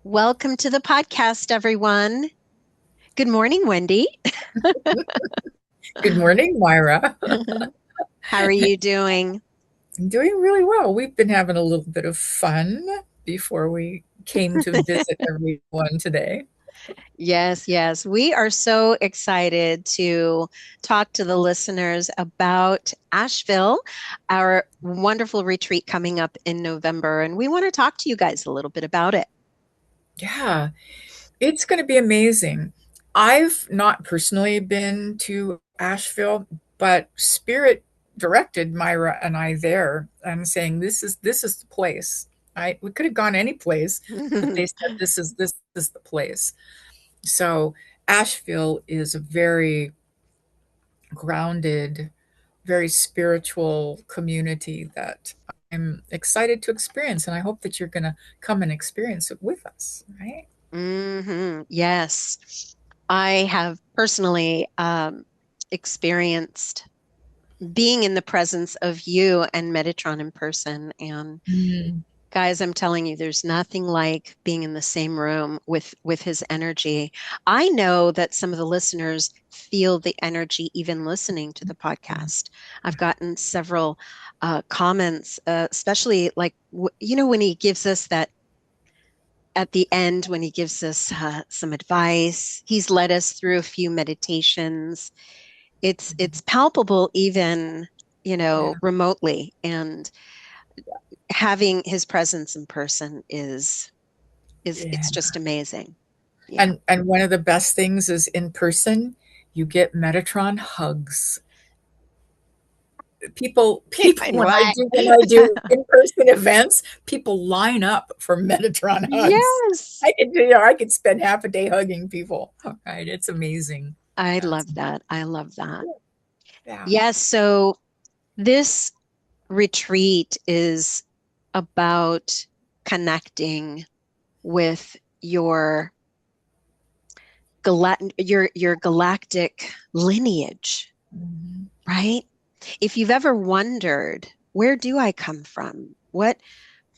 Welcome to the podcast, everyone. Good morning, Wendy. Good morning, Myra. How are you doing? I'm doing really well. We've been having a little bit of fun before we came to visit everyone today. Yes, yes. We are so excited to talk to the listeners about Asheville, our wonderful retreat coming up in November. And we want to talk to you guys a little bit about it. Yeah, it's going to be amazing. I've not personally been to Asheville, but Spirit directed Myra and I there and saying this is the place. We could have gone any place, but they said this is the place. So Asheville is a very grounded, very spiritual community that I'm excited to experience. And I hope that you're going to come and experience it with us, right? Yes, I have personally experienced being in the presence of you and Metatron in person. And Mm, guys, I'm telling you, there's nothing like being in the same room with his energy. I know that some of the listeners feel the energy even listening to the yeah. podcast. I've gotten several comments, especially like when he gives us that at the end when he gives us some advice. He's led us through a few meditations. It's palpable even Yeah. remotely, and having his presence in person is Yeah. it's just amazing. Yeah. And one of the best things is in person, you get Metatron hugs. People when I What? do in-person events, people line up for Metatron hugs. Yes. I could spend half a day hugging people. All right, it's amazing. I That's love that. I love that. yeah. Yes. So this retreat is about connecting with your galactic lineage, Mhm. right? If you've ever wondered, where do I come from? What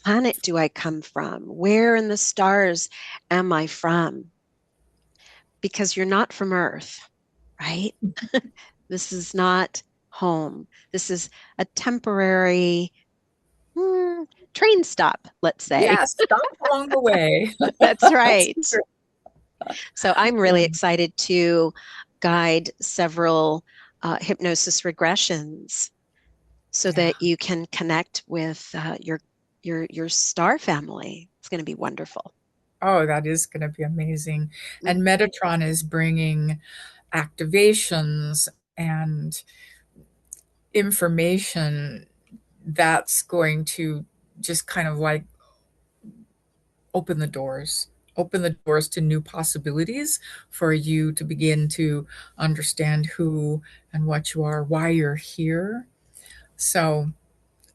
planet do I come from? Where in the stars am I from? Because you're not from Earth, right? This is not home. This is a temporary hmm, train stop, let's say. Yeah, stop along the way. That's That's right. true. So I'm Yeah. really excited to guide several hypnosis regressions so Yeah. that you can connect with your star family. It's going to be wonderful. Oh, that is gonna be amazing. Mm. And Metatron is bringing activations and information that's going to just kind of like open the doors to new possibilities for you to begin to understand who and what you are, why you're here. So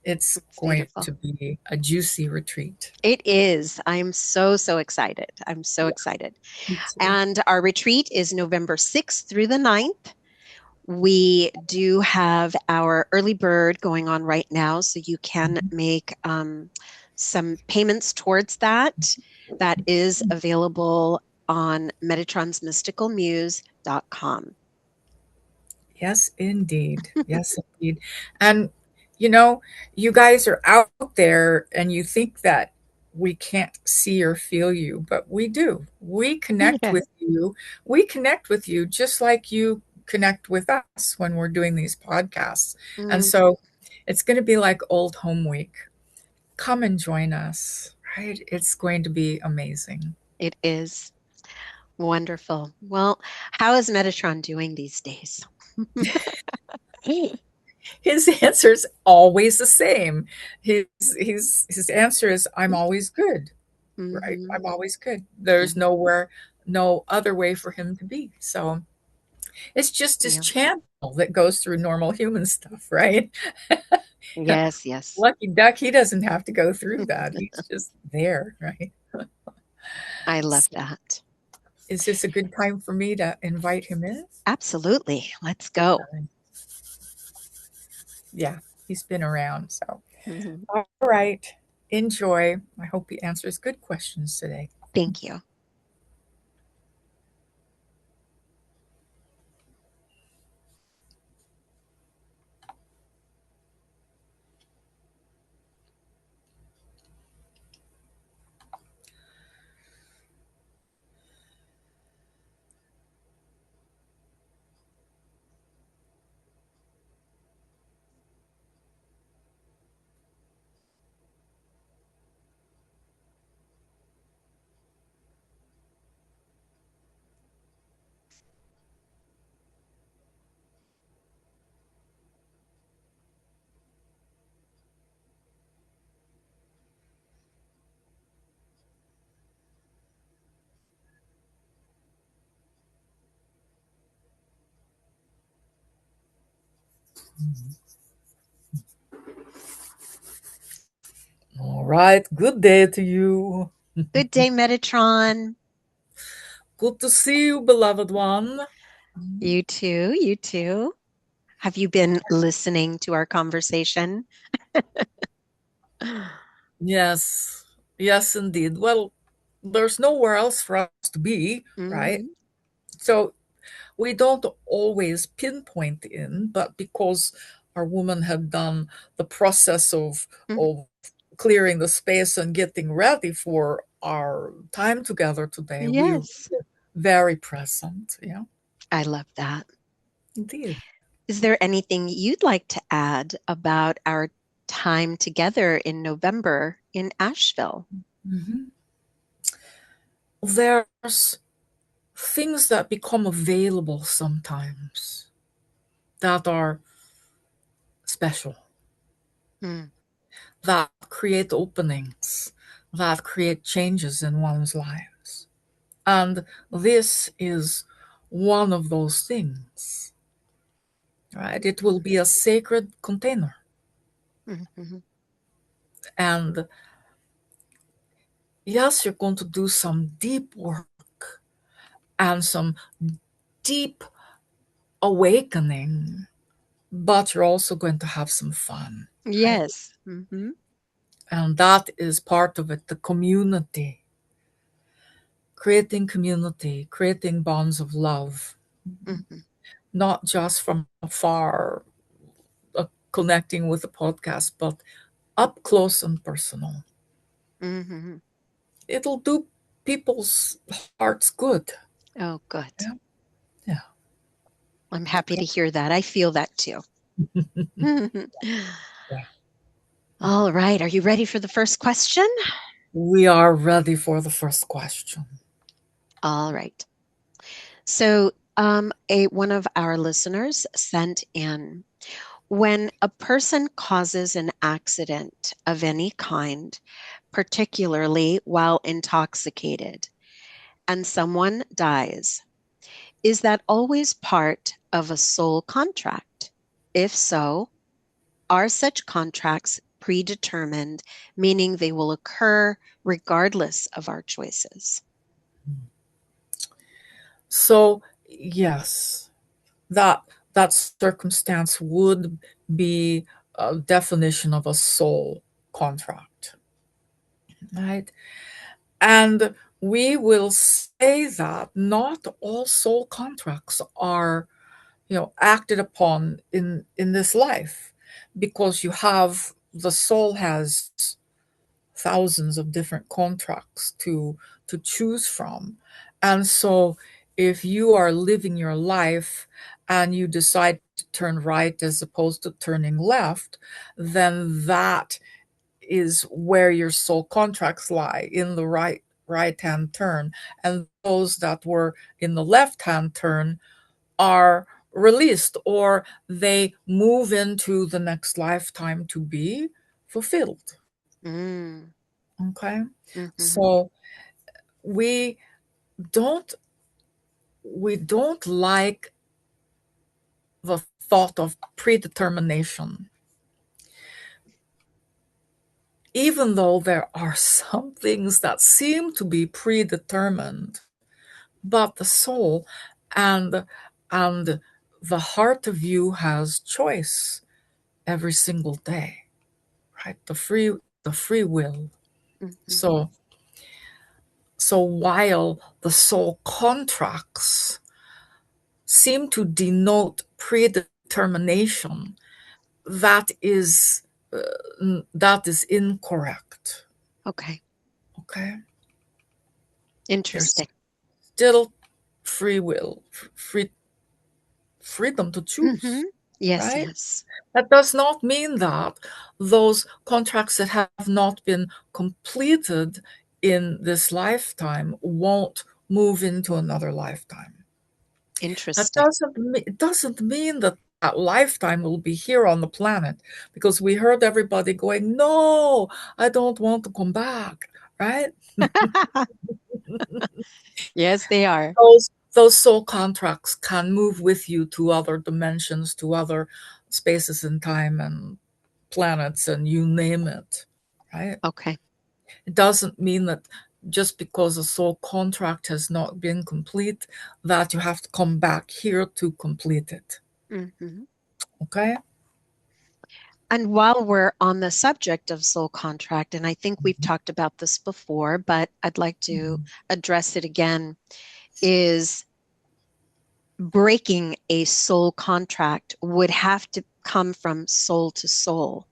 it's It's going beautiful. to be a juicy retreat. It is. I'm so, so excited. I'm so Yeah, excited. me too. And our retreat is November 6th through the 9th. We do have our early bird going on right now, so you can Mhm. make some payments towards that. That is available on metatronsmysticalmuse.com. Yes, indeed. Yes, indeed. And you know, you guys are out there and you think that we can't see or feel you, but we do. We connect Yeah. with you. We connect with you just like you connect with us when we're doing these podcasts. And Mm, so it's going to be like old home week. Come and join us, right? It's going to be amazing. it is wonderful. Well, how is Metatron doing these days? His answer is always the same. His answer is I'm always good. Right? Hmm. I'm always good. There's Hmm. nowhere, no other way for him to be. So it's just his Yeah. channel that goes through normal human stuff, right? Yes, yes. Lucky duck, he doesn't have to go through that. He's just there, right? I love So that. is this a good time for me to invite him in? Absolutely. Let's go. Yeah, he's been around. So, Mhm. all right. Enjoy. I hope he answers good questions today. Thank you. All right. Good day to you. Good day, Metatron. Good to see you, beloved one. You too. You too. Have you been listening to our conversation? Yes. Yes, indeed. Well, there's nowhere else for us to be, right? Hmm. So we don't always pinpoint in, but because our woman had done the process of clearing the space and getting ready for our time together today, we were Yes, very present. Yeah, I love that. indeed. Is there anything you'd like to add about our time together in November in Asheville? Mhm. There's things that become available sometimes that are special, Mm, that create openings, that create changes in one's lives. And this is one of those things, right? It will be a sacred container. mhm, And yes, you're going to do some deep work and some deep awakening, but you're also going to have some fun, right? yes. And that is part of it, the community, creating bonds of love, Mhm, not just from afar, connecting with the podcast, but up close and personal. mhm. It'll do people's hearts good. Oh, good. Yeah. Yeah. I'm happy to hear that. I feel that too. Yeah. All right. Are you ready for the first question? We are ready for the first question. All right. So, one of our listeners sent in, when a person causes an accident of any kind, particularly while intoxicated, and someone dies, is that always part of a soul contract? If so, are such contracts predetermined, meaning they will occur regardless of our choices? So, yes, that that circumstance would be a definition of a soul contract, right? And we will say that not all soul contracts are, acted upon in this life, because you have the soul has thousands of different contracts to choose from. And so if you are living your life and you decide to turn right as opposed to turning left, then that is where your soul contracts lie, in the right hand turn. And those that were in the left hand turn are released, or they move into the next lifetime to be fulfilled. Mm, Okay. mhm, So we don't we don't like the thought of predetermination, even though there are some things that seem to be predetermined. But the soul and and the heart of you has choice every single day, right? The free will. mhm, So So while the soul contracts seem to denote predetermination, that is that is incorrect. Okay. Okay, there's Interesting. still free will, freedom to Mm-hmm. choose, Yes, right? yes. That does not mean that those contracts that have not been completed in this lifetime won't move into another lifetime. That Interesting. doesn't mean that that lifetime will be here on the planet, because we heard everybody going, "No, I don't want to come back," right? Yes, they are. Those soul contracts can move with you to other dimensions, to other spaces and time and planets, and you name it, right? Okay. It doesn't mean that just because a soul contract has not been complete, that you have to come back here to complete it. Mm-hmm. Okay? And while we're on the subject of soul contract, and I think we've talked about this before, but I'd like to address it again, is breaking a soul contract would have to come from soul to soul,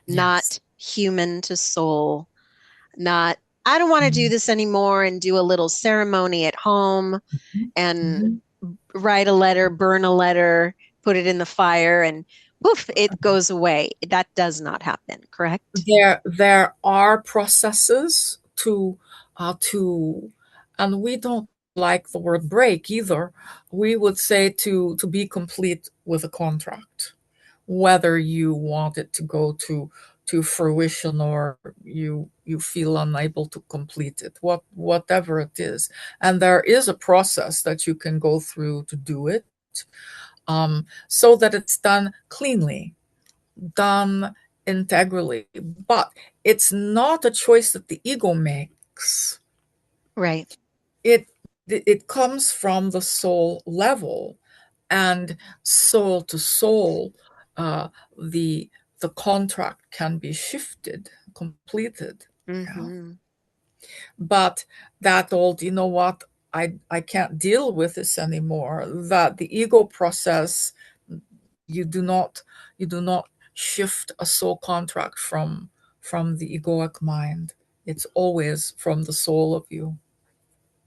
Yes. not human to soul, not, I don't want to do Mhm. this anymore and do a little ceremony at home and Mhm. write a letter, burn a letter, put it in the fire, and poof, it goes away. That does not happen, correct? There are processes to, and we don't like the word break either. We would say to be complete with a contract, whether you want it to go to fruition or you feel unable to complete it, whatever it is. And there is a process that you can go through to do it, so that it's done cleanly, done integrally. But it's not a choice that the ego makes. Right. It it comes from the soul level, and soul to soul, uh, the the contract can be shifted, completed. Yeah. Mm-hmm. But that old, you know what, I can't deal with this anymore. That the ego process, you do not you do not shift a soul contract from the egoic mind. It's always from the soul of you.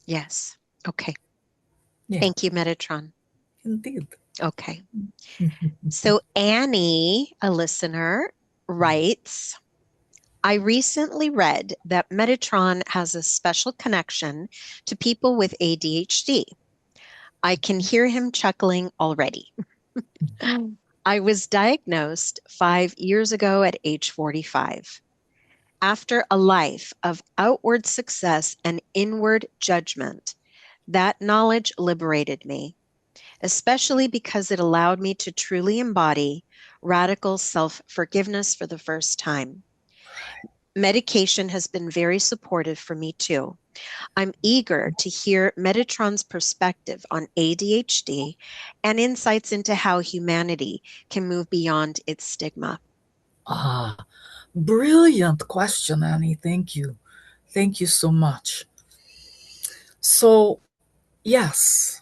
Yes. Okay. Yeah, Thank you, Metatron. indeed. Okay. So Annie, a listener, writes, I recently read that Metatron has a special connection to people with ADHD. I can hear him chuckling already. I was diagnosed 5 years ago at age 45. After a life of outward success and inward judgment, that knowledge liberated me, especially because it allowed me to truly embody radical self forgiveness for the first time. Medication has been very supportive for me too. I'm eager to hear Metatron's perspective on ADHD and insights into how humanity can move beyond its stigma. Ah, brilliant question, Annie. Thank you. Thank you so much. So, yes,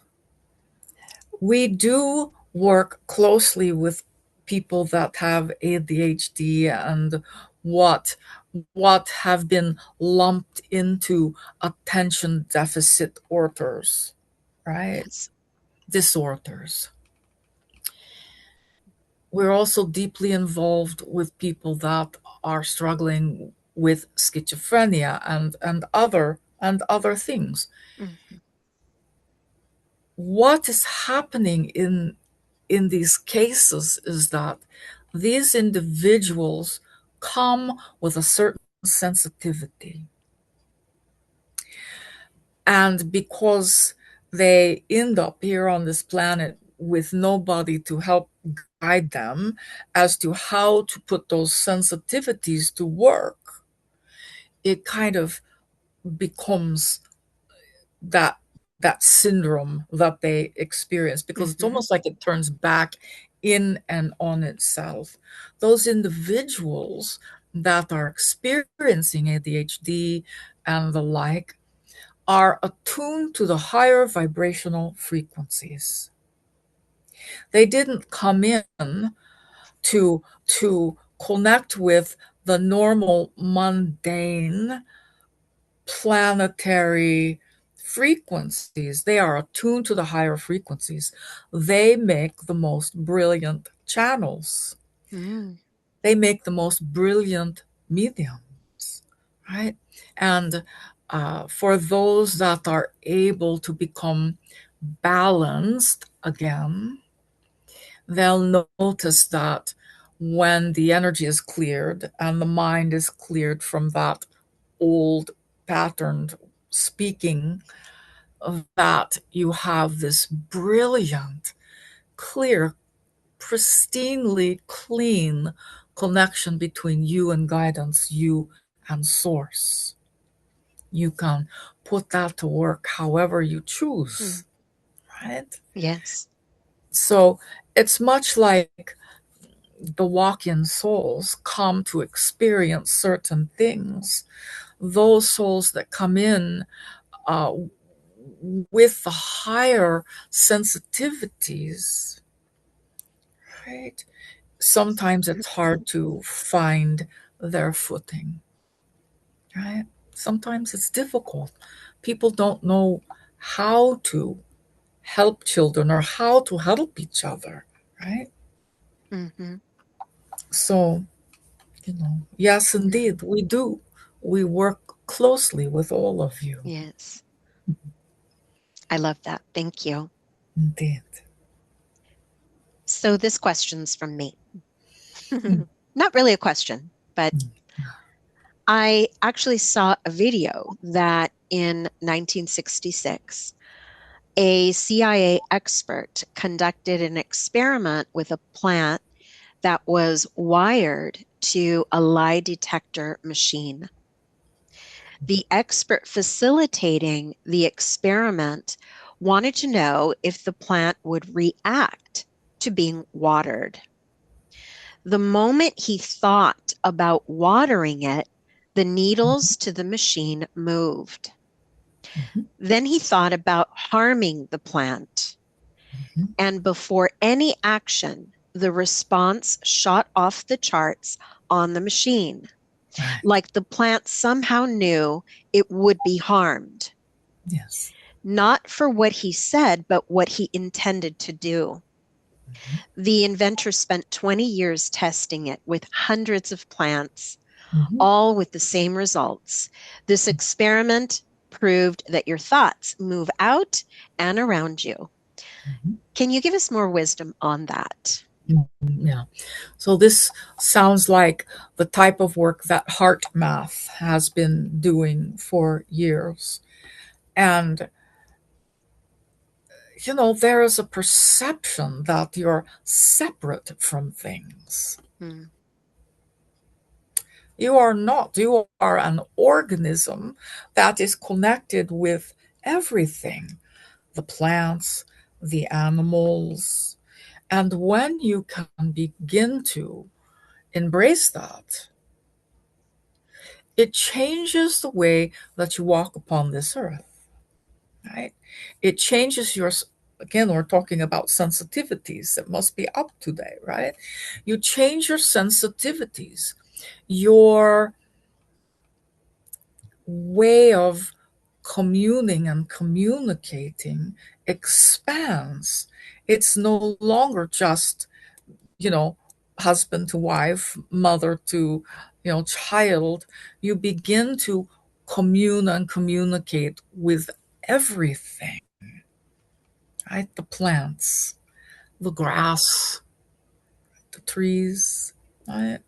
we do work closely with people that have ADHD and what what have been lumped into attention deficit orders, right? Yes. Disorders. We're also deeply involved with people that are struggling with schizophrenia and other things. Mhm. What is happening in these cases is that these individuals come with a certain sensitivity, and because they end up here on this planet with nobody to help guide them as to how to put those sensitivities to work, it kind of becomes that syndrome that they experience, because it's Mhm. almost like it turns back in and on itself. Those individuals that are experiencing ADHD and the like are attuned to the higher vibrational frequencies. They didn't come in to connect with the normal mundane planetary frequencies. They are attuned to the higher frequencies. They make the most brilliant channels. Mm. They make the most brilliant mediums, right? And for those that are able to become balanced again, they'll notice that when the energy is cleared and the mind is cleared from that old patterned speaking, that you have this brilliant, clear, pristinely clean connection between you and guidance, you and source. You can put that to work however you Mm. choose, right? Yes. So it's much like the walk in souls come to experience certain things. Those souls that come in uh, with the higher sensitivities, right? Sometimes it's hard to find their footing, right? Sometimes it's difficult. People don't know how to help children or how to help each other, right? Mm-hmm. So, yes, Yeah. indeed, we do. We work closely with all of you, Yes. I love that. Thank you. indeed. So this question's from me. Mm, Not really a question, but mm, I actually saw a video that in 1966, a CIA expert conducted an experiment with a plant that was wired to a lie detector machine. The expert facilitating the experiment wanted to know if the plant would react to being watered. The moment he thought about watering it, the needles to the machine moved. mhm, Then he thought about harming the plant. mhm. And before any action, the response shot off the charts on the machine, Right. like the plant somehow knew it would be harmed, Yes. not for what he said, but what he intended to do. Mhm, The inventor spent 20 years testing it with hundreds of plants, mhm, all with the same results. This experiment proved that your thoughts move out and around you. mhm. Can you give us more wisdom on that? Yeah. So this sounds like the type of work that Heart Math has been doing for years. And, there is a perception that you're separate from things. Hmm. You are not. You are an organism that is connected with everything, the plants, the animals. And when you can begin to embrace that, it changes the way that you walk upon this earth, right? It changes your, again, we're talking about sensitivities that must be up today, right? You change your sensitivities, your way of communing and communicating expands. It's no longer just, you know, husband to wife, mother to, child. You begin to commune and communicate with everything, right? The plants, the grass, the trees, right?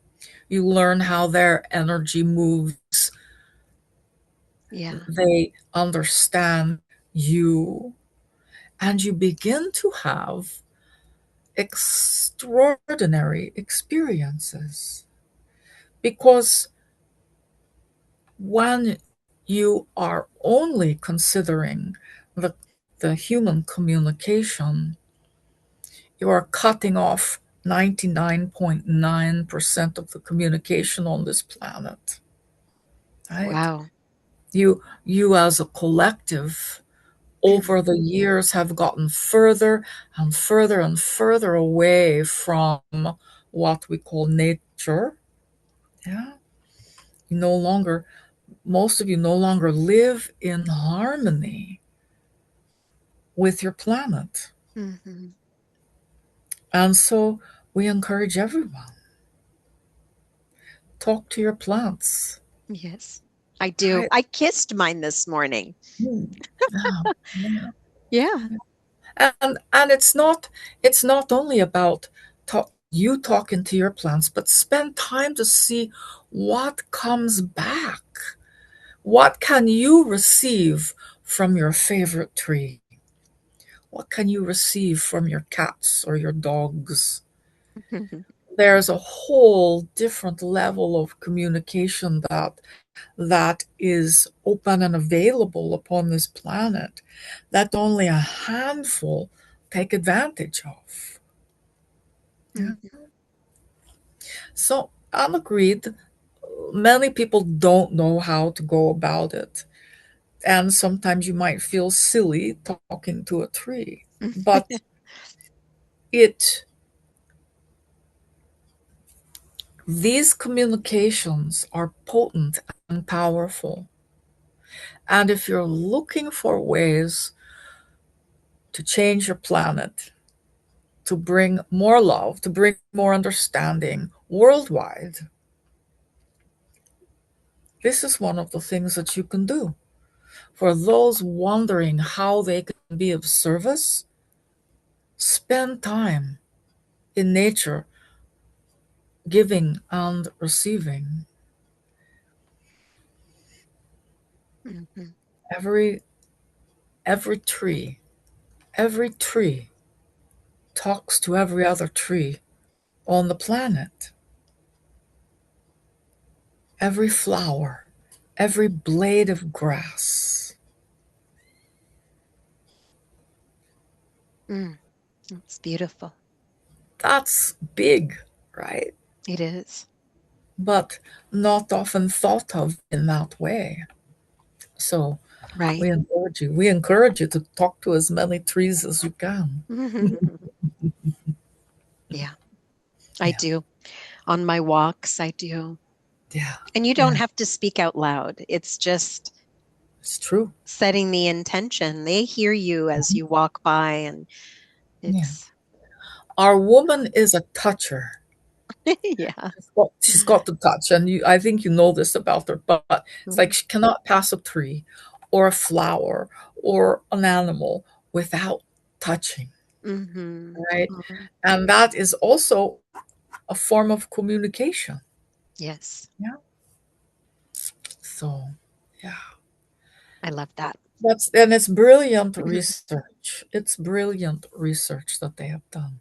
You learn how their energy moves. Yeah. They understand you, and you begin to have extraordinary experiences because when you are only considering the, the human communication, you are cutting off 99.9% of the communication on this planet, right? Wow. You as a collective over the years have gotten further and further and further away from what we call nature. Yeah. You no longer, most of you no longer live in harmony with your planet. Mhm. And so we encourage everyone, talk to your plants. Yes, I do. Right? I kissed mine this morning. Mm. Yeah. Yeah. Yeah. And it's not only about you talking to your plants, but spend time to see what comes back. What can you receive from your favorite tree? What can you receive from your cats or your dogs? There's a whole different level of communication that is open and available upon this planet that only a handful take advantage of. Yeah. Mhm. So I'm agreed. Many people don't know how to go about it. And sometimes you might feel silly talking to a tree. But it these communications are potent and powerful. And if you're looking for ways to change your planet, to bring more love, to bring more understanding worldwide, this is one of the things that you can do. For those wondering how they can be of service, spend time in nature, giving and receiving. Mhm. Every every tree, every tree talks to every other tree on the planet. Every flower, every blade of grass. Mm, it's beautiful. That's big, right? It is. But not often thought of in that way. So Right. we encourage you to talk to as many trees as you can. Yeah, I Yeah, do. On my walks, I do. yeah, And you don't yeah. have to speak out loud. It's just It's true. setting the intention. They hear you as you walk by, and Yeah. it's, Our woman is a toucher. yeah. She's got to touch, and I think you know this about her. But it's like she cannot pass a tree, or a flower, or an animal without touching, Mm-hmm. right? And that is also a form of communication. Yes, Yeah. So, yeah. I love that. It's brilliant research. It's brilliant research that they have done.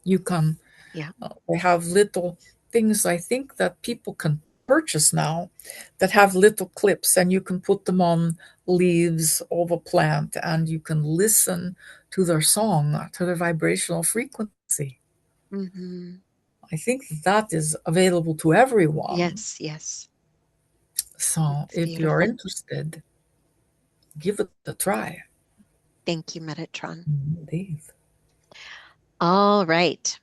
You can Yeah. They have little things I think that people can purchase now that have little clips, and you can put them on leaves of a plant and you can listen to their song, to their vibrational frequency. Mm-hmm. I think that is available to everyone. Yes, yes. So It's if you're beautiful. interested, give it a try. Thank you, Metatron. Indeed. All right.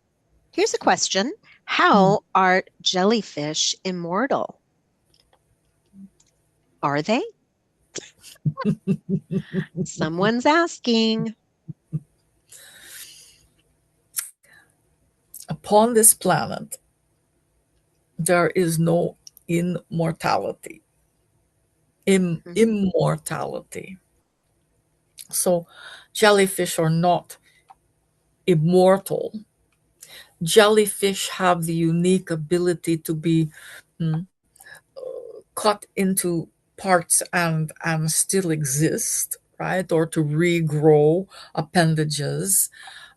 Here's a question. Hmm. How are jellyfish immortal? Are they? Someone's asking. Upon this planet, there is no immortality. Mhm. Immortality. So jellyfish are not immortal. Jellyfish have the unique ability to be mm, cut into parts and still exist, right? Or to regrow appendages.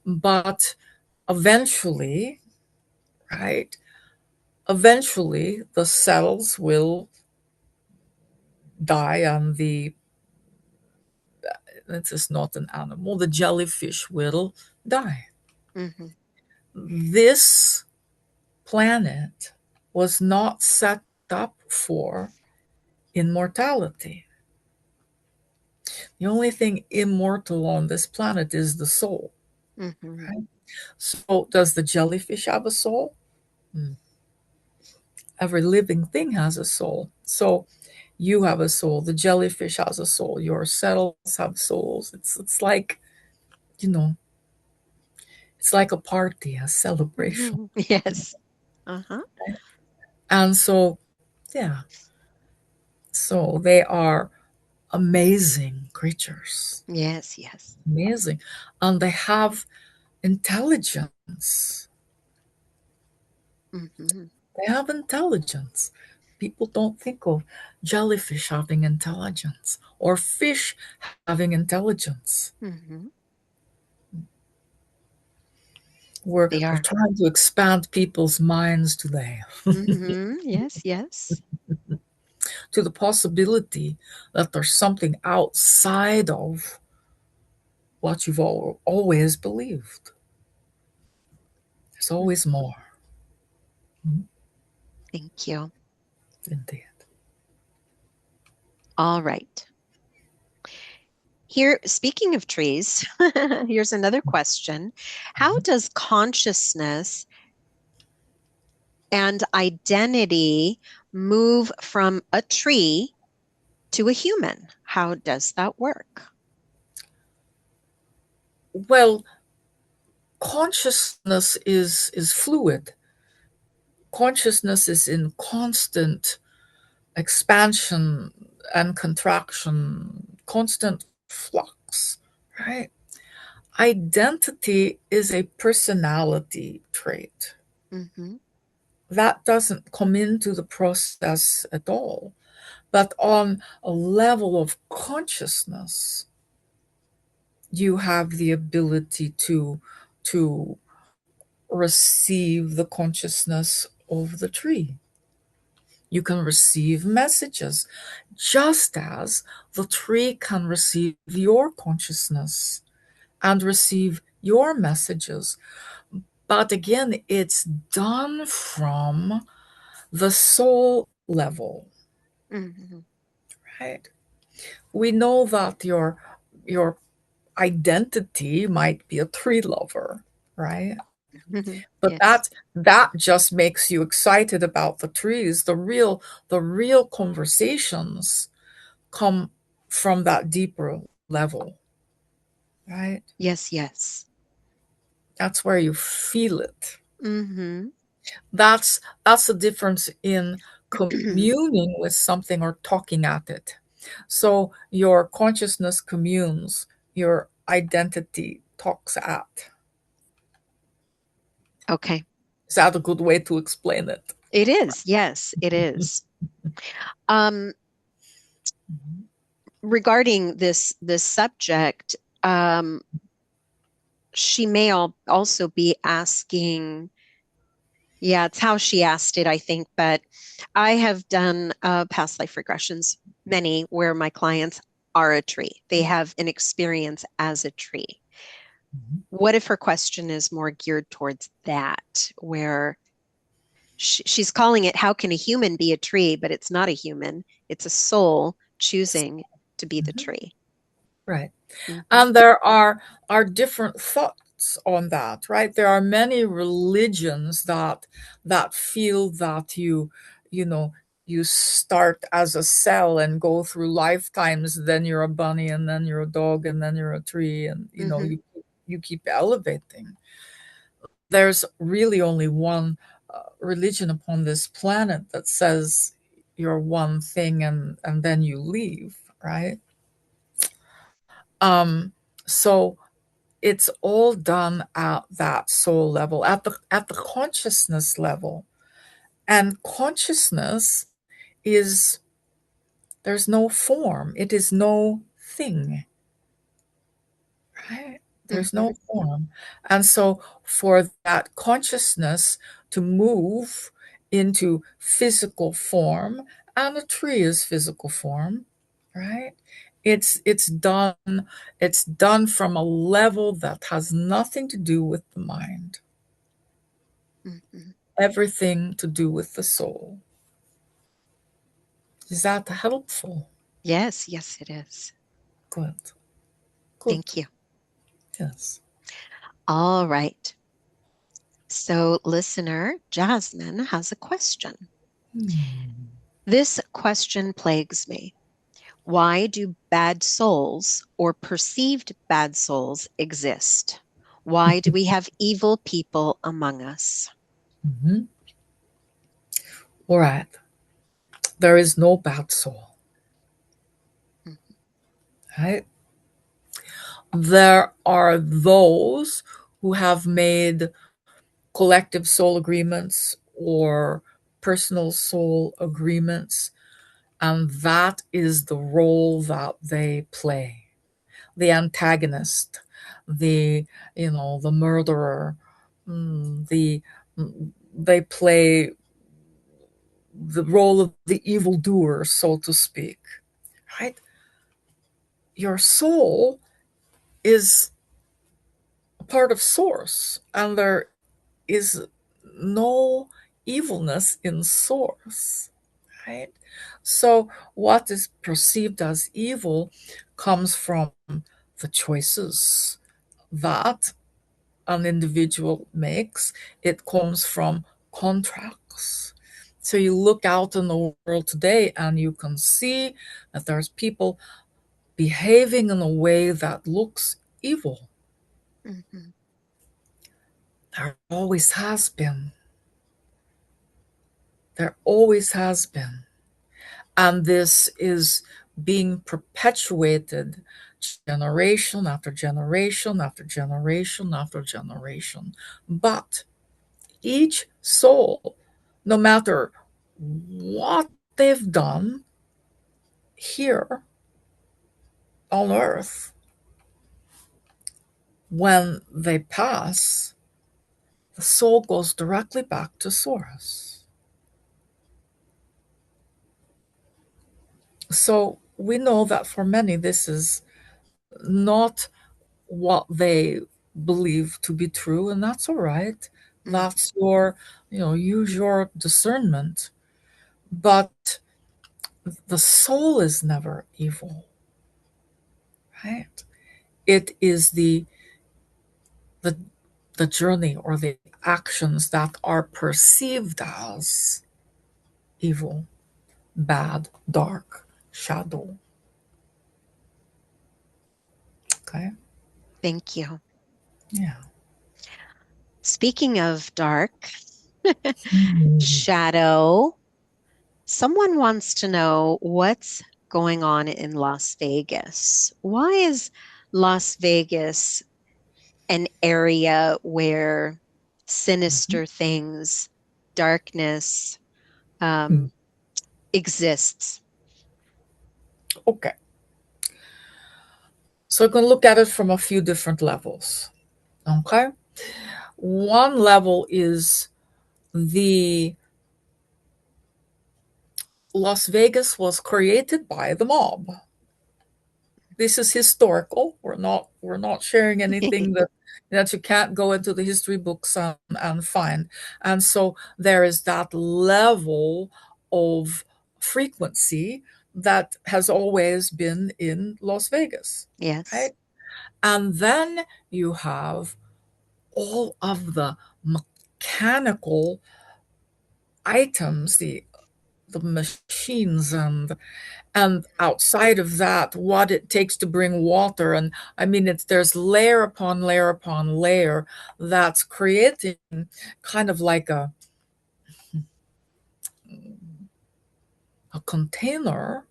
But eventually, right? Eventually the cells will die and the this is not an animal, the jellyfish will die. Mhm. This planet was not set up for immortality. The only thing immortal on this planet is the soul. Mm-hmm. Right? So, does the jellyfish have a soul? Hmm. Every living thing has a soul. So, you have a soul. The jellyfish has a soul. Your cells have souls. It's like, you know, it's like a party, a celebration. Yes. Uh-huh. And so, yeah, so they are amazing creatures. Yes, yes. Amazing. And they have intelligence. Mm-hmm. They have intelligence. People don't think of jellyfish having intelligence or fish having intelligence. Mm-hmm. We're They are. trying to expand people's minds today Mm-hmm. Yes, yes. to the possibility that there's something outside of what you've always believed. There's always more. Mhm. Thank you. Indeed. All right. Here, speaking of trees, here's another question. How Mhm. does consciousness and identity move from a tree to a human? How does that work? Well, consciousness is fluid. Consciousness is in constant expansion and contraction, constant flux, right? Identity is a personality trait. Mm-hmm. That doesn't come into the process at all. But on a level of consciousness, you have the ability to receive the consciousness of the tree. You can receive messages just as the tree can receive your consciousness and receive your messages. But again, it's done from the soul level, Mm-hmm. right? We know that your identity might be a tree lover, right? But Yes. that just makes you excited about the trees. The real conversations come from that deeper level, right? Yes, yes. That's where you feel it. Mm-hmm. That's the difference in communing with something or talking at it. So your consciousness communes, your identity talks at. Okay. Is that a good way to explain it? It is. Yes, it is. Um, Mhm. regarding this subject, um, she may also be asking, yeah, it's how she asked it, I think, but I have done past life regressions, many where my clients are a tree. They have an experience as a tree. Mhm. What if her question is more geared towards that, where she's calling it, how can a human be a tree? But it's not a human, it's a soul choosing to be the Mhm. tree. Right. Hmm. And there are different thoughts on that, right? There are many religions that feel that you know you start as a cell and go through lifetimes, then you're a bunny, and then you're a dog, and then you're a tree, and Hmm. you keep elevating. There's really only one religion upon this planet that says you're one thing and then you leave, right? um so it's all done at that soul level, at the consciousness level. And consciousness is, there's no form, it is no thing, right? There's Hmm. no form. And so for that consciousness to move into physical form, and a tree is physical form, right? It's done from a level that has nothing to do with the mind, Hmm. everything to do with the soul. Is that helpful? Yes, yes, it is. Good. Good. Thank you. Yes. All right. So, listener Jasmine has a question. Hmm. This question plagues me. Why do bad souls or perceived bad souls exist? Why do we have evil people among us? Mhm. All right. There is no bad soul, Mhm. right? There are those who have made collective soul agreements or personal soul agreements, and that is the role that they play. The antagonist, the the murderer, the they play the role of the evildoer, so to speak. Right? Your soul is a part of source, and there is no evilness in source. Right? So what is perceived as evil comes from the choices that an individual makes. It comes from contracts. So you look out in the world today and you can see that there's people behaving in a way that looks evil. Mhm. There always has been. There always has been. And this is being perpetuated generation after generation after generation after generation. But each soul, no matter what they've done here on earth, when they pass, the soul goes directly back to source. So we know that for many, this is not what they believe to be true, and that's all right. Mhm. That's your, use your discernment. But the soul is never evil, right? It is the the journey or the actions that are perceived as evil, bad, dark, shadow. Okay? Thank you. Yeah. Speaking of dark, Mhm. shadow, someone wants to know what's going on in Las Vegas. Why is Las Vegas an area where sinister things, darkness, Mhm. um, exists? Okay. So you can look at it from a few different levels. Okay? One level is the Las Vegas was created by the mob. This is historical. We're not sharing anything that you can't go into the history books and find. And so there is that level of frequency that has always been in Las Vegas, Yes. right? And then you have all of the mechanical items, the machines and outside of that what it takes to bring water. And I mean, there's layer upon layer upon layer that's creating kind of like a container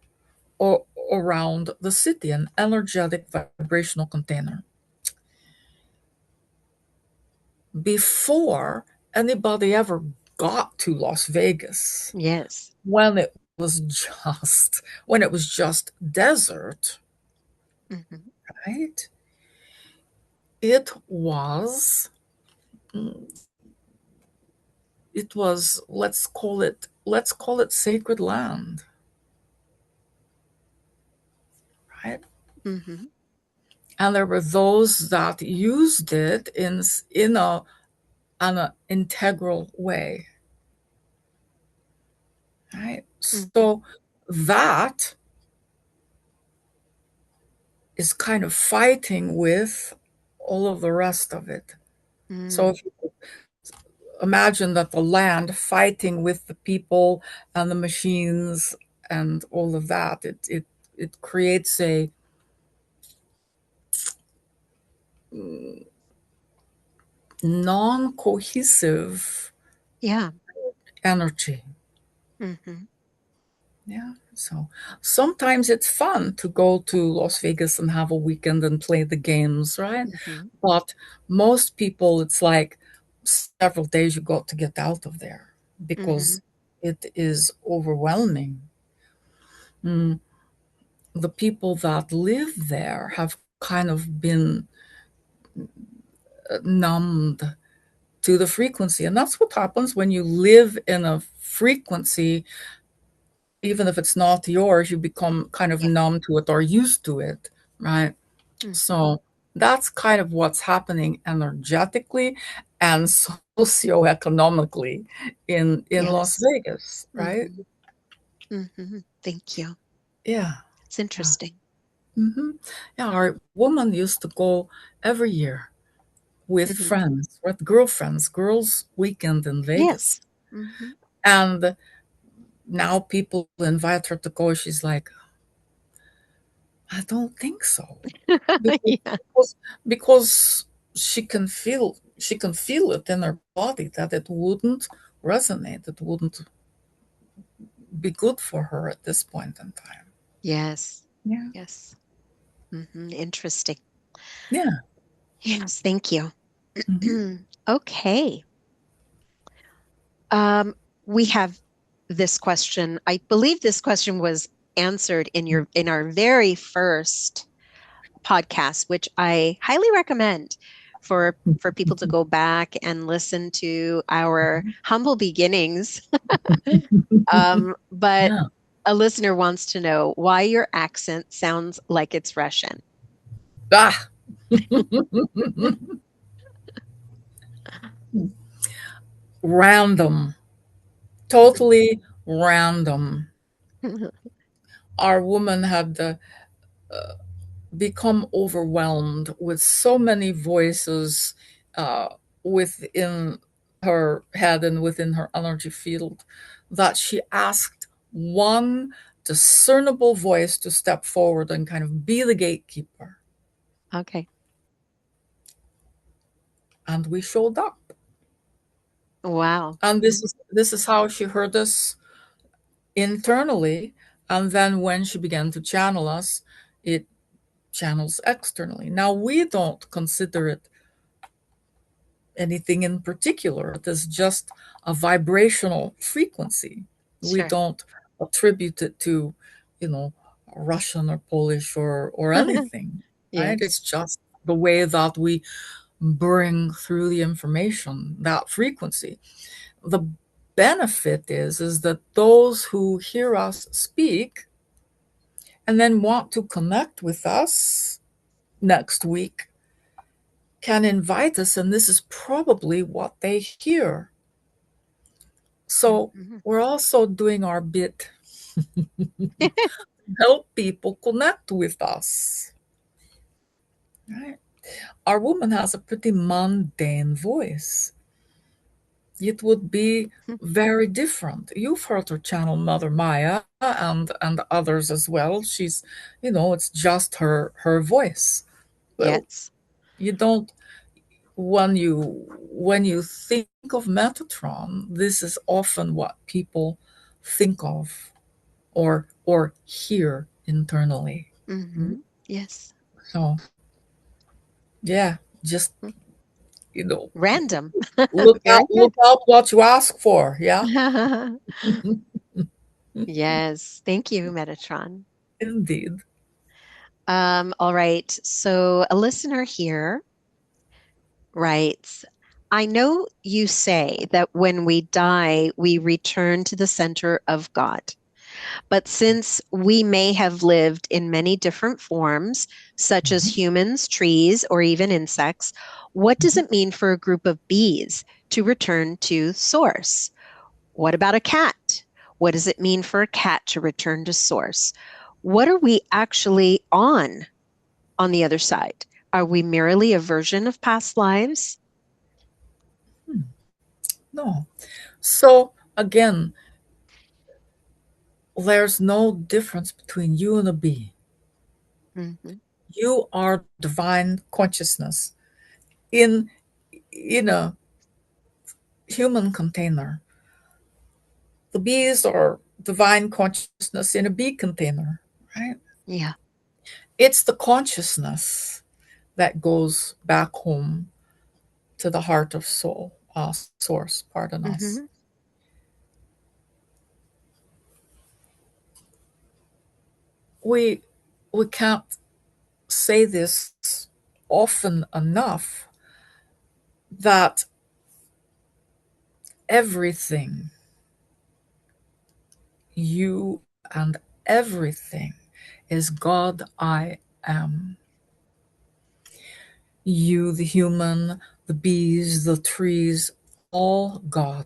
or around the city, an energetic vibrational container. Before anybody ever got to Las Vegas, Yes. when it was just desert, Hmm. right? It was it was let's call it sacred land, right? Hmm. And there were those that used it in an integral way, right? Hmm. So that is kind of fighting with all of the rest of it. So Mm. if you imagine that the land fighting with the people and the machines and all of that, it creates a non-cohesive Yeah. energy. Mm-hmm. Yeah. So sometimes it's fun to go to Las Vegas and have a weekend and play the games, right? Mm-hmm. But most people, it's like several days you got to get out of there Mm-hmm. because it is overwhelming. Mm, the people that live there have kind of been numbed to the frequency. And that's what happens when you live in a frequency. Even if it's not yours, you become kind of Yeah. numb to it or used to it, right? Mm-hmm. So that's kind of what's happening energetically and socioeconomically in Las Yes. Vegas, right? Mm-hmm. Mm-hmm. Thank you. Yeah. It's Yeah. interesting. hmm Yeah, our woman used to go every year with Mm-hmm. friends, with girlfriends, girls' weekend in Vegas. Yes. Mm-hmm. And now people invite her to go. She's like, I don't think so. Because, Yeah. because, because she can feel it in her body that it wouldn't resonate. It wouldn't be good for her at this point in time. Yes. Yeah. Yes. Mm-hmm. Interesting. Yeah. Yes. Thank you. hmm Okay. Um, we have this question. I believe this question was answered in our very first podcast, which I highly recommend for people to go back and listen to our humble beginnings. But Yeah. a listener wants to know why your accent sounds like it's Russian. Ah. Random. Totally random. Our woman had become overwhelmed with so many voices uh, within her head and within her energy field that she asked one discernible voice to step forward and kind of be the gatekeeper. Okay. And we showed up. Wow. And this is how she heard us internally. And then when she began to channel us, it channels externally. Now we don't consider it anything in particular. It is just a vibrational frequency. We Sure. don't attribute it to, you know, Russian or Polish or anything, right? Yes. It's just the way that we bring through the information, that frequency. The benefit is that those who hear us speak and then want to connect with us next week can invite us, and this is probably what they hear. So Mhm. we're also doing our bit to help people connect with us. Right? Our woman has a pretty mundane voice. It would be very different. You've heard her channel Mother Maya and others as well. She's, it's just her voice. Well, Yes. you don't when you think of Metatron, this is often what people think of or hear internally. Hmm. Yes. So yeah, just you know, Random. look out Very look good. out what you ask for. Yeah, Yes. Thank you, Metatron. indeed. All right. So a listener here writes, I know you say that when we die, we return to the center of God. But since we may have lived in many different forms, such as Mhm, humans, trees, or even insects, what does mhm. it mean for a group of bees to return to source? What about a cat? What does it mean for a cat to return to source? What are we actually on the other side? Are we merely a version of past lives? No. So again, there's no difference between you and a bee. Mm-hmm. You are divine consciousness in a human container. The bees are divine consciousness in a bee container, right? Yeah. It's the consciousness that goes back home to the heart of soul, source, pardon us. Mm-hmm. We we can't say this often enough that everything, you and everything, is God I am. You, the human, the bees, the trees, all God.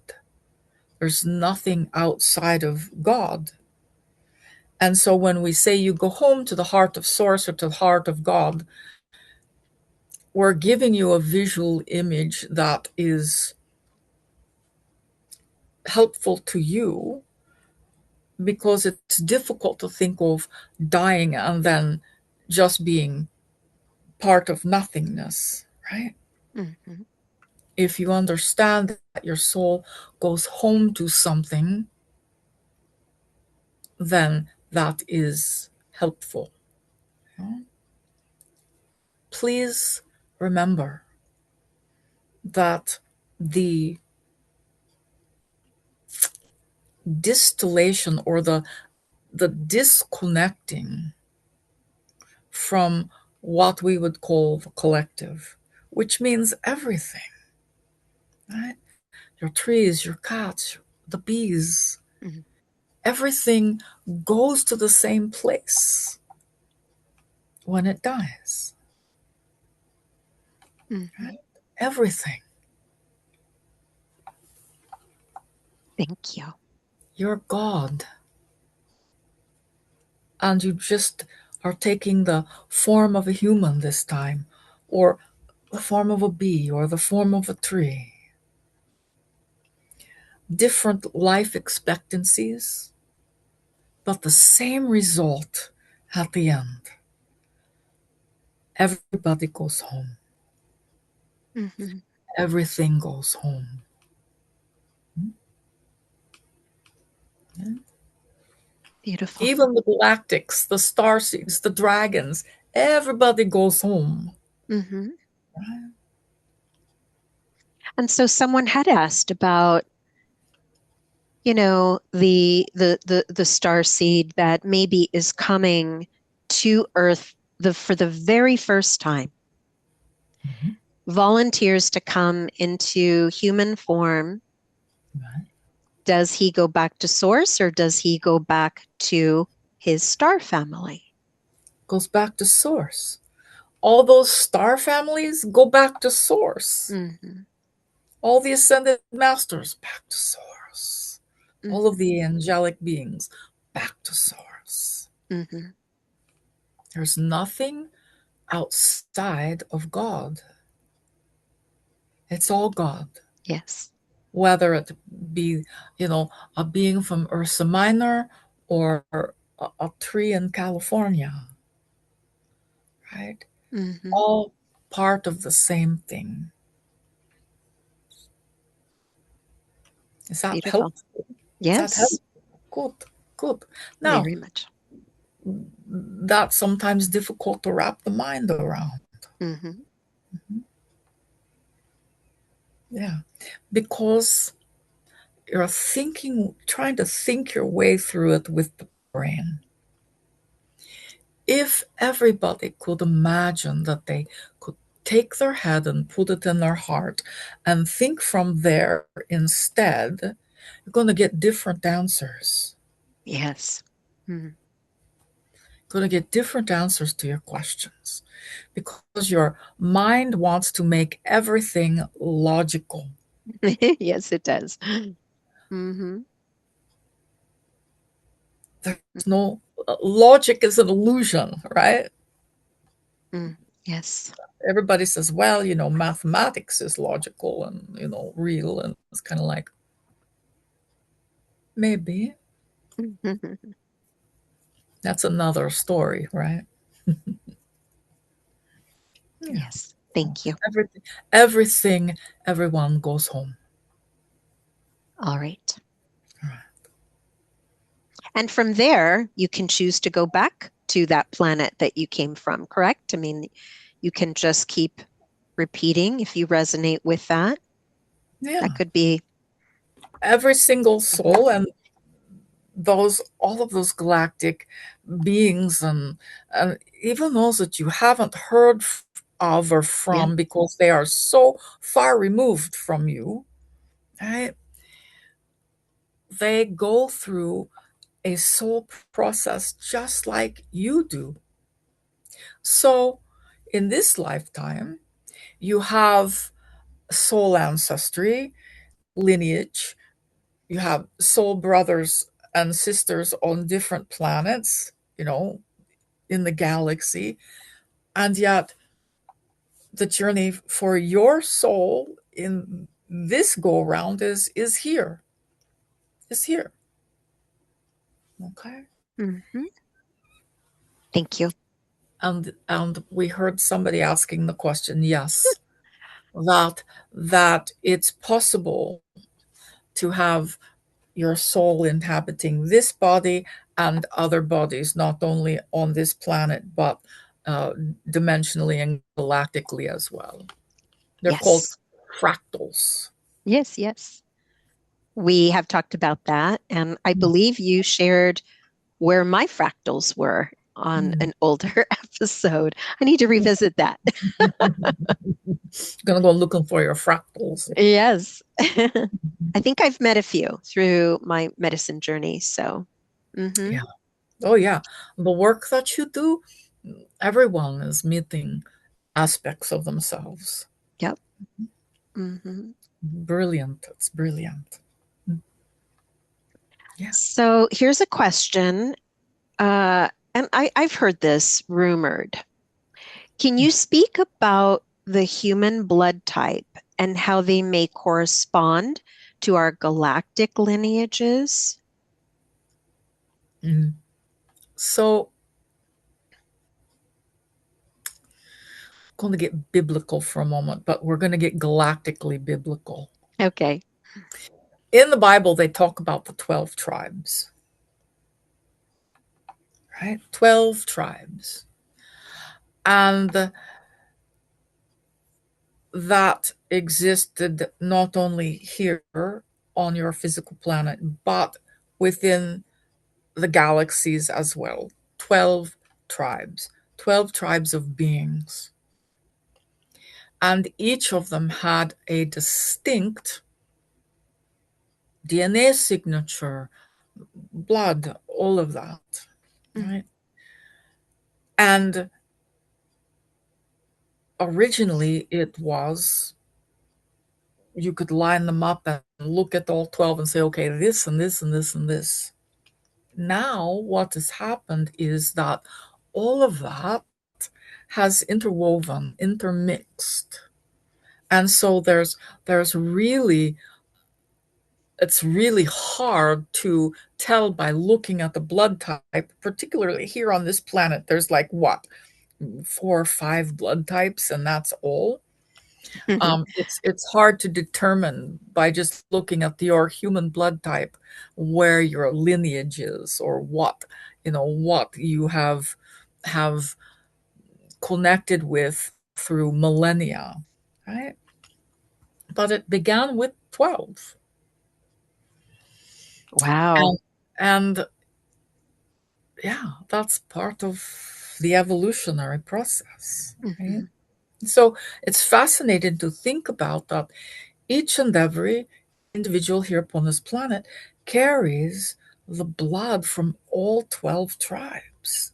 There's nothing outside of God. And so when we say you go home to the heart of source or to the heart of God, we're giving you a visual image that is helpful to you because it's difficult to think of dying and then just being part of nothingness, right? Mm-hmm. If you understand that your soul goes home to something, then that is helpful. Please remember that the distillation or the disconnecting from what we would call the collective, which means everything, right? Your trees, your cats, the bees, Mm-hmm. everything goes to the same place when it dies. Mm-hmm. Right? Everything. Thank you. You're God. And you just are taking the form of a human this time, or the form of a bee, or the form of a tree. Different life expectancies, but the same result at the end. Everybody goes home. Mm-hmm. Everything goes home. Beautiful. Even the galactics, the star seeds, the dragons, everybody goes home. Mm-hmm. And so someone had asked about, the star seed that maybe is coming to Earth for the very first time, Mhm. volunteers to come into human form. Right. Does he go back to source or does he go back to his star family? Goes back to source. All those star families go back to source. Mm-hmm. All the ascended masters back to source. All of Mm-hmm. the angelic beings back to source. Mm-hmm. There's nothing outside of God. It's all God. Yes. Whether it be, a being from Ursa Minor or a tree in California, right? Mm-hmm. All part of the same thing. Is that Beautiful. helpful? Is that Yes, helpful? Good, good. Now, very much. that's sometimes difficult to wrap the mind around. Mm-hmm. Yeah, because you're trying to think your way through it with the brain. If everybody could imagine that they could take their head and put it in their heart and think from there instead, you're going to get different answers. Yes. Mm-hmm. You're going to get different answers to your questions because your mind wants to make everything logical. Yes, it does. Mm-hmm. There's no logic is an illusion, right? Mm. Yes. Everybody says, well, mathematics is logical and, real. And it's kind of like, maybe that's another story, right? Yeah. Yes. Thank you. Everything, everyone goes home. All right. All right. And from there, you can choose to go back to that planet that you came from, correct? I mean, you can just keep repeating if you resonate with that. Yeah. That could be. Every single soul and all of those galactic beings and even those that you haven't heard of or Yeah. from because they are so far removed from you, right? They go through a soul process just like you do. So in this lifetime, you have soul ancestry, lineage, you have soul brothers and sisters on different planets, in the galaxy. And yet, the journey for your soul in this go around is here. Is here. Okay. Mm-hmm. Thank you. And we heard somebody asking the question, yes, that it's possible to have your soul inhabiting this body and other bodies, not only on this planet, but uh, dimensionally and galactically as well. They're called Yes. fractals. Yes. Yes. We have talked about that. And I believe you shared where my fractals were on Mm. an older episode. I need to revisit that. Gonna go looking for your fractals. Yes. I think I've met a few through my medicine journey. So, Yeah. Oh yeah. The work that you do, everyone is meeting aspects of themselves. yep. hmm Brilliant. It's brilliant. Yeah. So here's a question. And I've heard this rumored. Can you speak about the human blood type and how they may correspond to our galactic lineages? Mm. So going to get biblical for a moment, but we're going to get galactically biblical. Okay. In the Bible, they talk about the 12 tribes, right? 12 tribes. And that existed not only here on your physical planet, but within the galaxies as well. 12 tribes, 12 tribes of beings. And each of them had a distinct DNA signature, blood, all of that, Mm, right? And originally it was, you could line them up and look at all 12 and say, okay, this and this and this and this. Now, what has happened is that all of that has interwoven, intermixed. And so there's really, it's really hard to tell by looking at the blood type, particularly here on this planet. There's like what, 4 or 5 blood types, and that's all. It's hard to determine by just looking at your human blood type where your lineage is or what you have connected with through millennia, right? But it began with 12. Wow. And yeah, that's part of the evolutionary process, right? hmm So it's fascinating to think about that each and every individual here upon this planet carries the blood from all 12 tribes.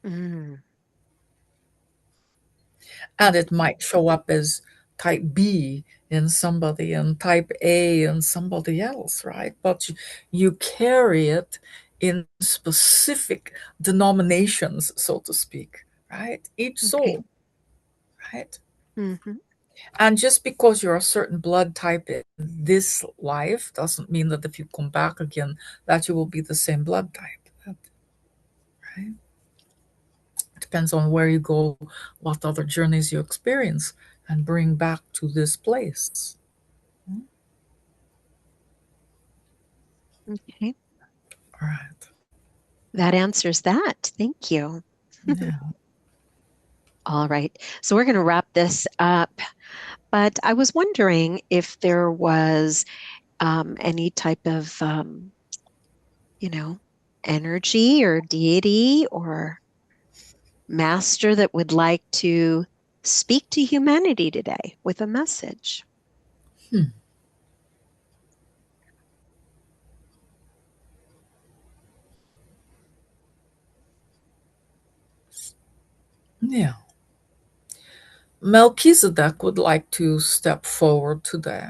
Mm. And it might show up as type B in somebody and type A in somebody else, right? But you carry it in specific denominations, so to speak, right? Each Okay. soul, right? Hmm. And just because you're a certain blood type in this life doesn't mean that if you come back again, that you will be the same blood type, right? It depends on where you go, what other journeys you experience, and bring back to this place. Okay. All right. That answers that. Thank you. Yeah. All right. So we're going to wrap this up. But I was wondering if there was any type of, you know, energy or deity or master that would like to speak to humanity today with a message. Hmm. Yeah. Melchizedek would like to step forward today.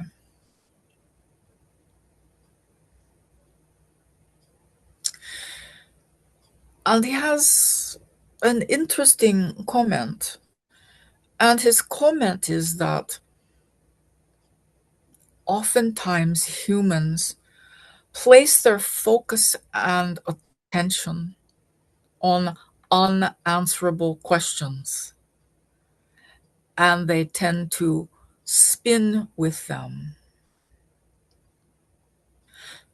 And he has an interesting comment. And his comment is that oftentimes humans place their focus and attention on unanswerable questions, and they tend to spin with them.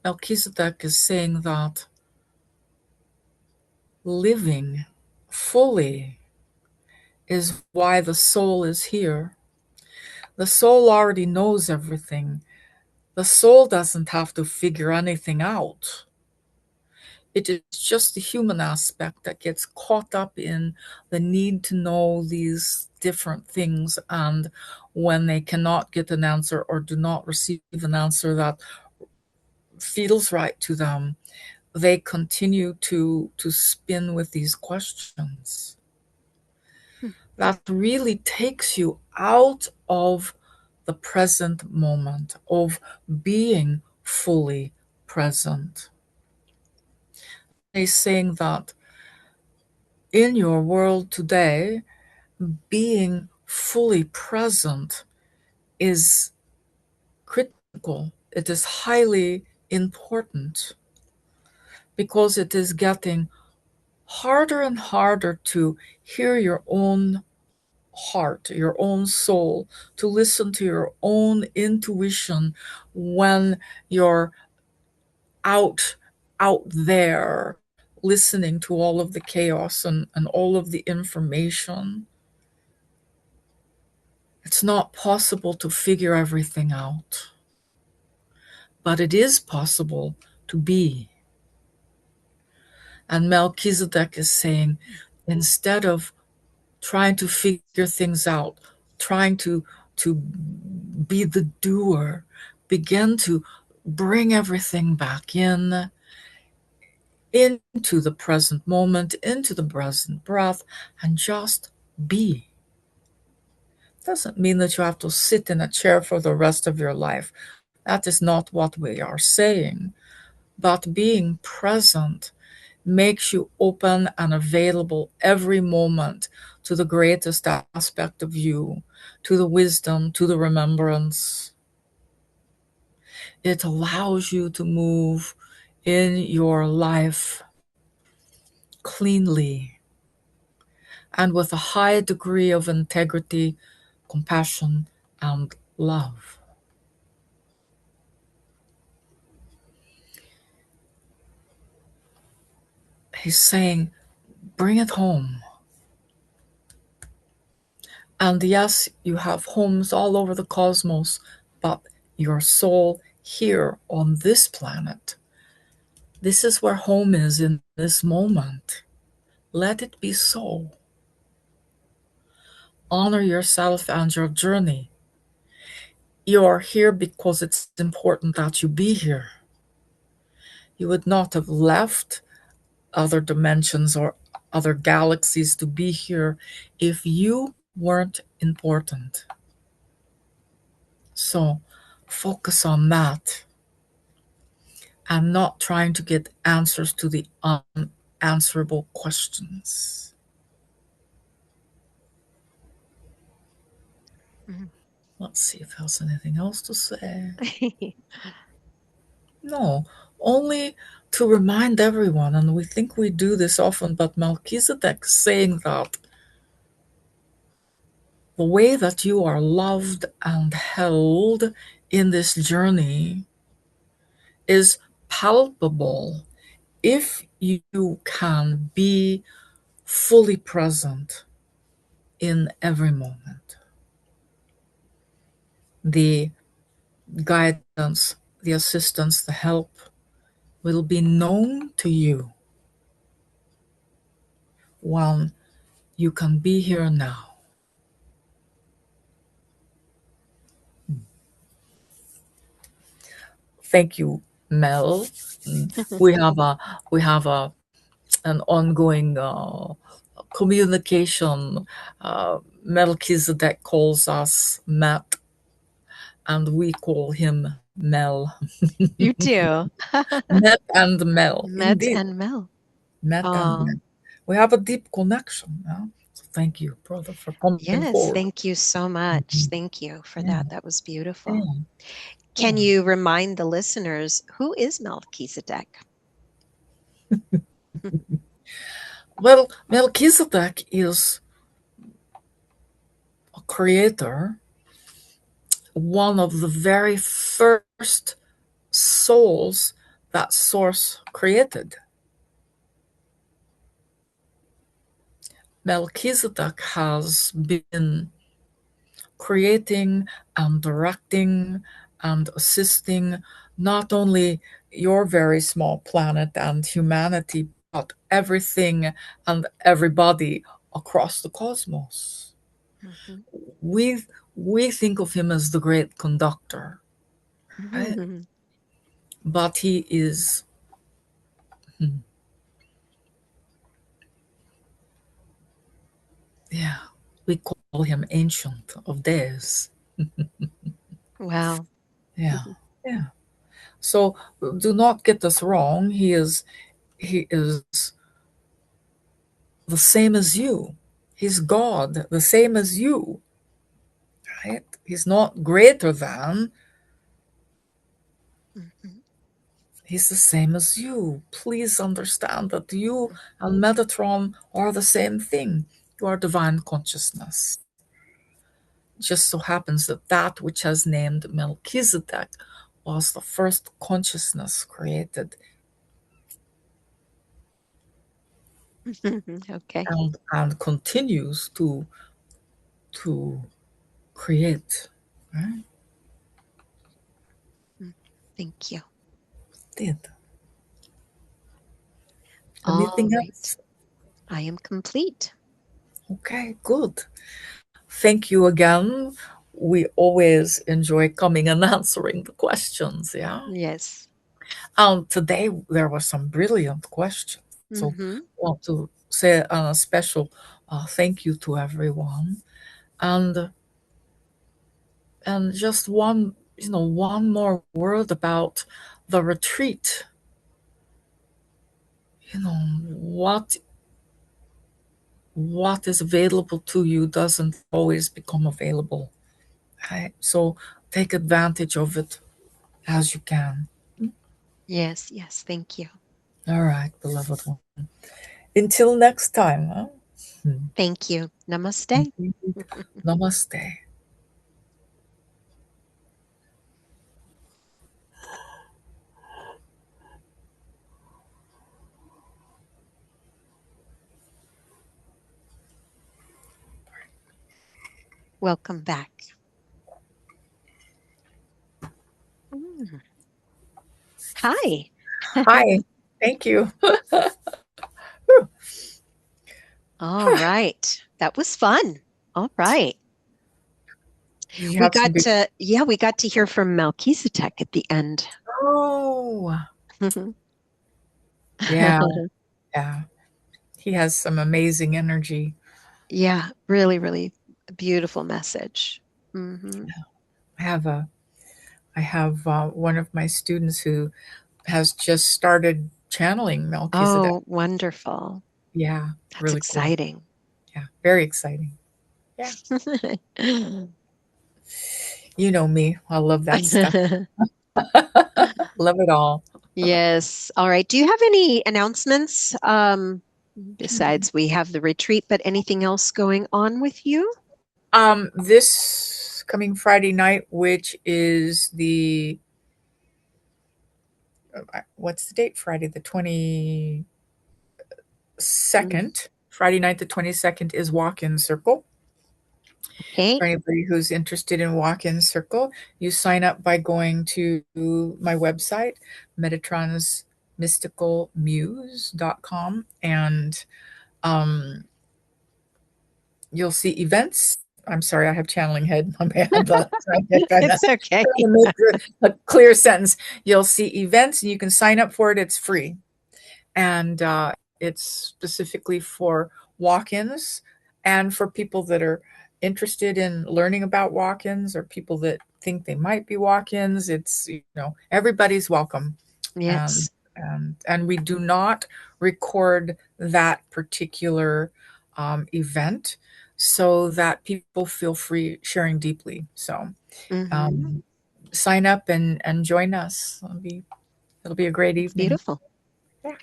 Melchizedek is saying that living fully is why the soul is here. The soul already knows everything. The soul doesn't have to figure anything out. It is just the human aspect that gets caught up in the need to know these different things. And when they cannot get an answer or do not receive an answer that feels right to them, they continue to spin with these questions. Hmm. That really takes you out of the present moment, of being fully present. He's saying that in your world today, being fully present is critical. It is highly important because it is getting harder and harder to hear your own heart, your own soul, to listen to your own intuition when you're out out there listening to all of the chaos and all of the information. It's not possible to figure everything out, but it is possible to be. And Melchizedek is saying, instead of trying to figure things out, trying to be the doer, begin to bring everything back into the present moment, into the present breath, and just be. Doesn't mean that you have to sit in a chair for the rest of your life. That is not what we are saying. But being present makes you open and available every moment to the greatest aspect of you, to the wisdom, to the remembrance. It allows you to move in your life cleanly and with a high degree of integrity, compassion, and love. He's saying, bring it home. And yes, you have homes all over the cosmos, but your soul here on this planet, this is where home is in this moment. Let it be so. Honor yourself and your journey. You are here because it's important that you be here. You would not have left other dimensions or other galaxies to be here if you weren't important. So focus on that. and not trying to get answers to the unanswerable questions. Mhm. Let's see if there's anything else to say. No, only to remind everyone, and we think we do this often, but Melchizedek saying that the way that you are loved and held in this journey is palpable if you can be fully present in every moment. The guidance, the assistance, the help will be known to you when you can be here now. Thank you, Mel. We have a we have an ongoing communication. Melchizedek calls us Matt, and we call him Mel. You do. Matt and Mel, Met indeed. and Mel. Matt and Oh, Mel. We have a deep connection. Yeah? So thank you, brother, for coming yes. forward. Thank you so much. Mhm. Thank you for Yeah, that. That was beautiful. yeah, Can yeah. you remind the listeners who is Melchizedek? Well, Melchizedek is a creator, one of the very first souls that Source created. Melchizedek has been creating and directing and assisting not only your very small planet and humanity, but everything and everybody across the cosmos. Mhm. We we think of him as the great conductor, right? Mhm. But he is, yeah, we call him Ancient of Days. Wow. Yeah, yeah. So do not get us wrong. He is the same as you. He's God, the same as you, right? He's not greater than, Mhm. he's the same as you. Please understand that you and Metatron are the same thing. You are divine consciousness. Just so happens that that which has named Melchizedek was the first consciousness created Okay. and continues to create. Right? Mm. Thank you. Did All anything right. else? I am complete. Okay, good. Thank you again. We always enjoy coming and answering the questions. Yeah. Yes. Today there were some brilliant questions. So Hmm. I want to say a special thank you to everyone. And just one more word about the retreat. What is available to you doesn't always become available. Right? So take advantage of it as you can. Yes. Yes. Thank you. All right, beloved one. Until next time. Huh? Thank you. Namaste. Namaste. Welcome back. Mm. Hi. Hi. Thank you. All right. That was fun. All right. You have some big. We got to hear from Melchizedek at the end. Oh, yeah, yeah. He has some amazing energy. Yeah, really, really beautiful message. Hmm. I have a I have one of my students who has just started channeling Melchizedek. Oh, wonderful. Yeah, That's really cool. exciting. Yeah, very exciting. Yeah. You know me. I love that stuff. Love it all. Yes. All right. Do you have any announcements? Besides, we have the retreat, but anything else going on with you? This coming Friday night, which is the what's the date? Friday the 22nd. Mm, Friday night the 22nd is Walk-in Circle. okay. For anybody who's interested in Walk-in Circle, you sign up by going to my website, metatronsmysticalmuse.com, and um, you'll see events. I'm sorry, I have channeling head on my head. Trying to kind of It's okay. make a clear sentence. You'll see events, and you can sign up for it. It's free, and it's specifically for walk-ins and for people that are interested in learning about walk-ins or people that think they might be walk-ins. It's everybody's welcome, and Yes. and we do not record that particular event so that people feel free sharing deeply. So Hmm. um, sign up and join us. It'll be a great evening. Beautiful. Yeah.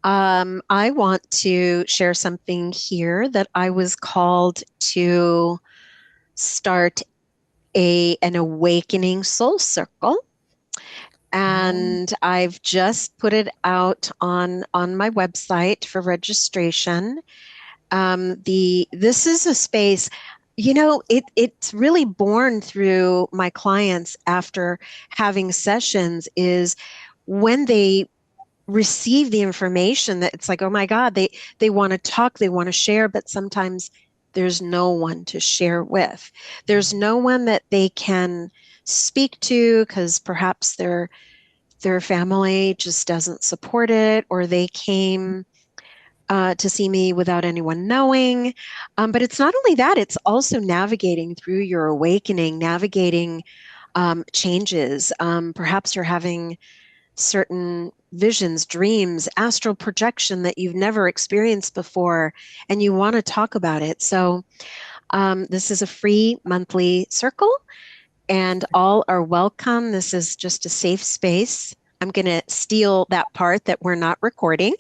I want to share something here that I was called to start an awakening soul circle. Oh. And I've just put it out on my website for registration. The This is a space, it's really born through my clients after having sessions is when they receive the information that it's like, oh my God, they want to talk, they want to share, but sometimes there's no one to share with. There's no one that they can speak to because perhaps their family just doesn't support it, or they came to see me without anyone knowing. But it's not only that, it's also navigating through your awakening, navigating changes. Perhaps you're having certain visions, dreams, astral projection that you've never experienced before, and you want to talk about it. So, this is a free monthly circle, and all are welcome. This is just a safe space. I'm going to steal that part that we're not recording.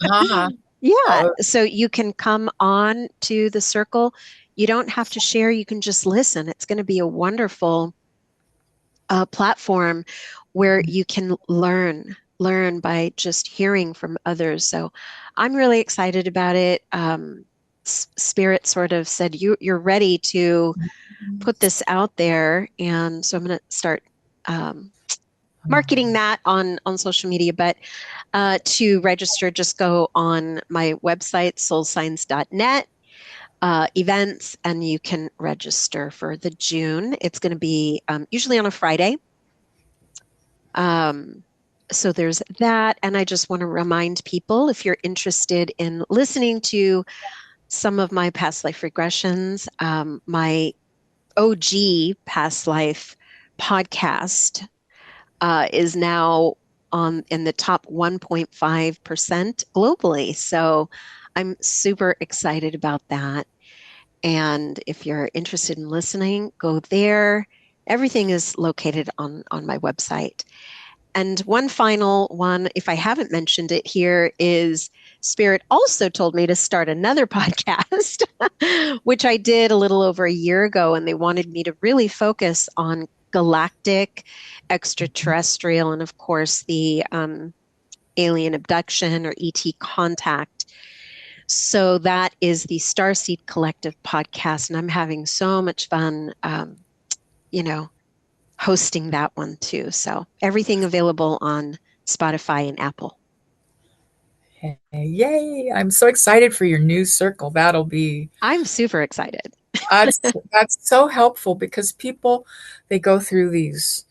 Ah, Yeah, oh, so you can come on to the circle. You don't have to share, you can just listen. It's going to be a wonderful platform where you can learn by just hearing from others. So I'm really excited about it. Spirit sort of said, you're ready to put this out there. And so I'm going to start um, marketing that on social media. But to register, just go on my website, soulsigns.net. Events, and you can register for the June. It's going to be usually on a Friday. Um, so there's that. And I just want to remind people, if you're interested in listening to some of my past life regressions, my OG past life podcast is now on in the top 1.5% globally. So I'm super excited about that. And if you're interested in listening, go there. Everything is located on my website. And one final one, if I haven't mentioned it here, is Spirit also told me to start another podcast, which I did a little over a year ago. And they wanted me to really focus on galactic, extraterrestrial, and of course, the alien abduction or ET contact. So that is the Starseed Collective podcast. And I'm having so much fun, you know, hosting that one too. So everything available on Spotify and Apple. yay! I'm so excited for your new circle. That'll be I'm super excited. that's so helpful because people they go through these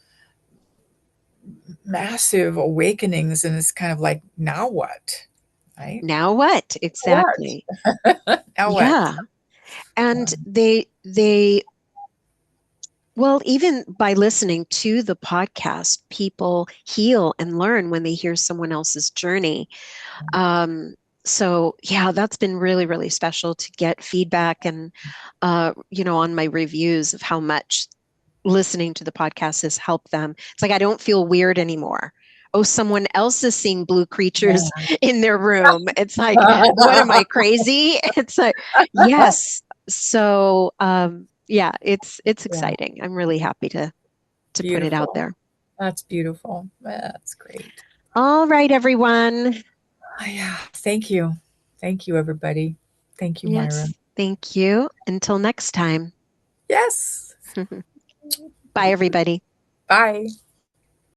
massive awakenings and it's kind of like now what? Right? Now what? What? Exactly. Now what? Yeah. And they Well, even by listening to the podcast, people heal and learn when they hear someone else's journey. Um, so yeah, that's been really, really special to get feedback and, on my reviews of how much listening to the podcast has helped them. It's like I don't feel weird anymore. Oh, someone else is seeing blue creatures in their room. It's like, what am I crazy? It's like, yes. So, yeah, it's Yeah, exciting. I'm really happy to put it out beautiful. there. That's beautiful. That's great. All right, everyone. Oh, yeah. Thank you. Thank you, everybody. Thank you, Mayra. Yes, thank you. Until next time. Yes. Bye, everybody. Bye.